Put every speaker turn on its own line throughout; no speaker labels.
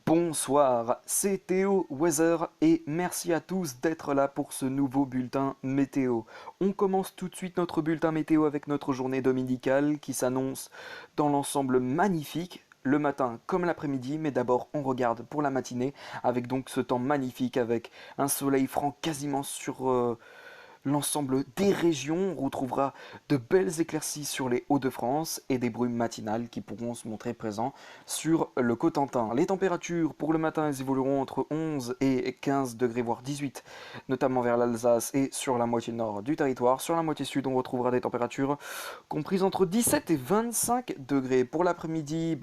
Bonsoir, c'est Théo Weather et merci à tous d'être là pour ce nouveau bulletin météo. On commence tout de suite notre bulletin météo avec notre journée dominicale qui s'annonce dans l'ensemble magnifique, le matin comme l'après-midi, mais d'abord on regarde pour la matinée avec donc ce temps magnifique avec un soleil franc quasiment sur l'ensemble des régions. On retrouvera de belles éclaircies sur les Hauts-de-France et des brumes matinales qui pourront se montrer présents sur le Cotentin. Les températures pour le matin elles évolueront entre 11 et 15 degrés, voire 18, notamment vers l'Alsace et sur la moitié nord du territoire. Sur la moitié sud, on retrouvera des températures comprises entre 17 et 25 degrés. Pour l'après-midi,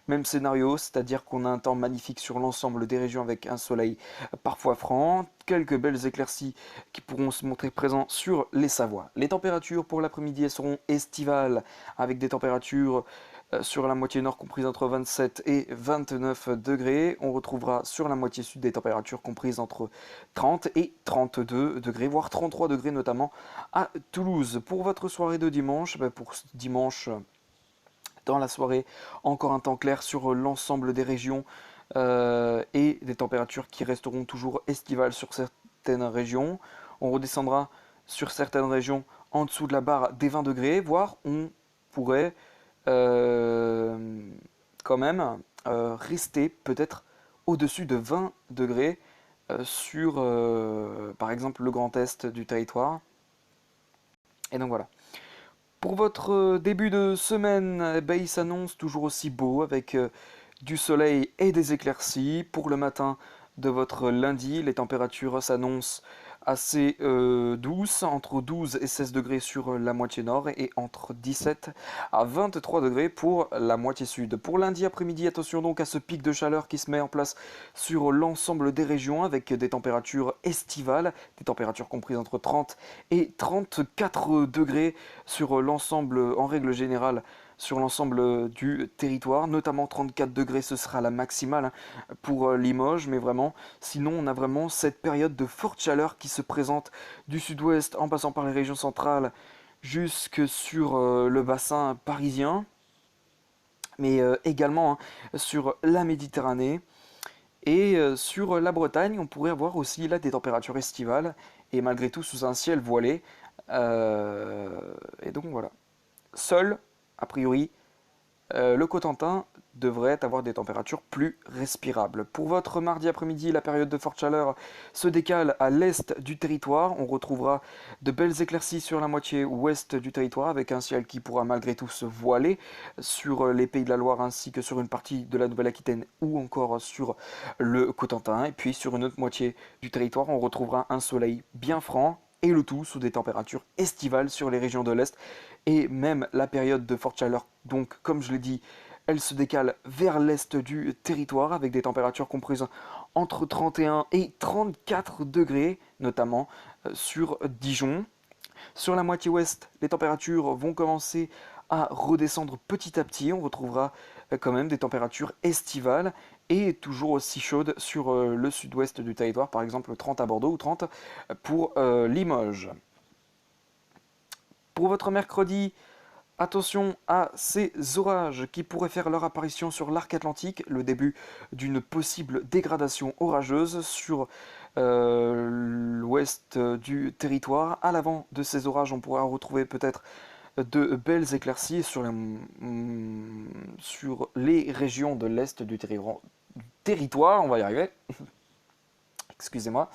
même scénario, c'est-à-dire qu'on a un temps magnifique sur l'ensemble des régions avec un soleil parfois franc, quelques belles éclaircies qui pourront se montrer présents sur les Savoies. Les températures pour l'après-midi elles seront estivales avec des températures sur la moitié nord comprises entre 27 et 29 degrés. On retrouvera sur la moitié sud des températures comprises entre 30 et 32 degrés, voire 33 degrés notamment à Toulouse. Pour votre soirée de dimanche, pour dimanche dans la soirée, encore un temps clair sur l'ensemble des régions et des températures qui resteront toujours estivales sur certaines régions. On redescendra sur certaines régions en dessous de la barre des 20 degrés, voire on pourrait euh, quand même rester peut-être au-dessus de 20 degrés sur par exemple le grand est du territoire. Et donc voilà. Pour votre début de semaine, il s'annonce toujours aussi beau avec du soleil et des éclaircies. Pour le matin de votre lundi, les températures s'annoncent assez douces, entre 12 et 16 degrés sur la moitié nord et entre 17 à 23 degrés pour la moitié sud. Pour lundi après-midi, attention donc à ce pic de chaleur qui se met en place sur l'ensemble des régions avec des températures estivales, des températures comprises entre 30 et 34 degrés sur l'ensemble, en règle générale, sur l'ensemble du territoire, notamment 34 degrés, ce sera la maximale pour Limoges, mais vraiment, sinon on a vraiment cette période de forte chaleur qui se présente du sud-ouest en passant par les régions centrales jusque sur le bassin parisien, mais également sur la Méditerranée. Et sur la Bretagne, on pourrait avoir aussi là des températures estivales, et malgré tout sous un ciel voilé. Et donc voilà. Seul, a priori, le Cotentin devrait avoir des températures plus respirables. Pour votre mardi après-midi, la période de forte chaleur se décale à l'est du territoire. On retrouvera de belles éclaircies sur la moitié ouest du territoire avec un ciel qui pourra malgré tout se voiler sur les Pays de la Loire ainsi que sur une partie de la Nouvelle-Aquitaine ou encore sur le Cotentin. Et puis sur une autre moitié du territoire, on retrouvera un soleil bien franc et le tout sous des températures estivales sur les régions de l'Est et même la période de forte chaleur. Donc, comme je l'ai dit, elle se décale vers l'est du territoire avec des températures comprises entre 31 et 34 degrés, notamment sur Dijon. Sur la moitié ouest, les températures vont commencer à redescendre petit à petit. On retrouvera quand même des températures estivales et toujours aussi chaudes sur le sud-ouest du territoire, par exemple 30 à Bordeaux ou 30 pour Limoges. Pour votre mercredi, attention à ces orages qui pourraient faire leur apparition sur l'arc atlantique, le début d'une possible dégradation orageuse sur l'ouest du territoire. À l'avant de ces orages, on pourra retrouver peut-être de belles éclaircies sur les régions de l'est du territoire, on va y arriver, excusez-moi.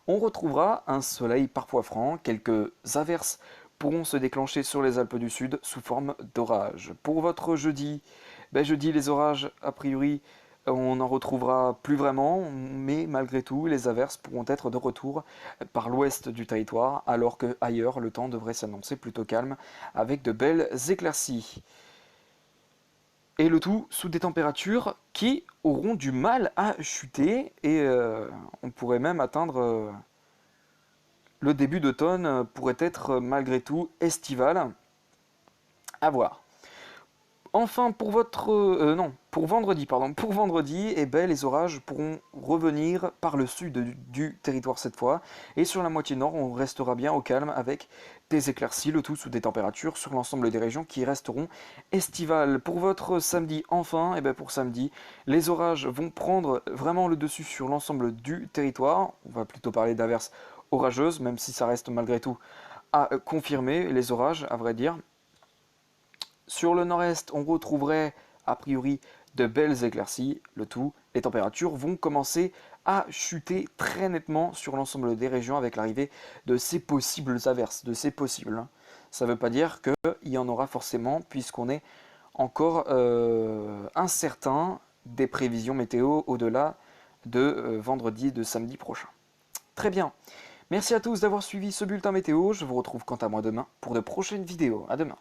On retrouvera un soleil parfois franc, quelques averses pourront se déclencher sur les Alpes du Sud sous forme d'orages. Pour votre jeudi, jeudi les orages, a priori, on n'en retrouvera plus vraiment, mais malgré tout, les averses pourront être de retour par l'ouest du territoire, alors que ailleurs, le temps devrait s'annoncer plutôt calme, avec de belles éclaircies. Et le tout sous des températures qui auront du mal à chuter, et on pourrait même atteindre le début d'automne pourrait être malgré tout estival. À voir. Enfin, pour votre... non, pour vendredi, pardon. Pour vendredi, eh ben, les orages pourront revenir par le sud du territoire cette fois. Et sur la moitié nord, on restera bien au calme avec des éclaircies, le tout sous des températures sur l'ensemble des régions qui resteront estivales. Pour votre samedi, enfin, eh ben, pour samedi, les orages vont prendre vraiment le dessus sur l'ensemble du territoire. On va plutôt parler d'averses orageuses, même si ça reste malgré tout à confirmer, les orages, à vrai dire. Sur le nord-est, on retrouverait a priori de belles éclaircies. Le tout, les températures vont commencer à chuter très nettement sur l'ensemble des régions avec l'arrivée de ces possibles averses, de ces possibles. Ça ne veut pas dire qu'il y en aura forcément, puisqu'on est encore incertain des prévisions météo au-delà de vendredi, de samedi prochain. Très bien. Merci à tous d'avoir suivi ce bulletin météo. Je vous retrouve quant à moi demain pour de prochaines vidéos. À demain.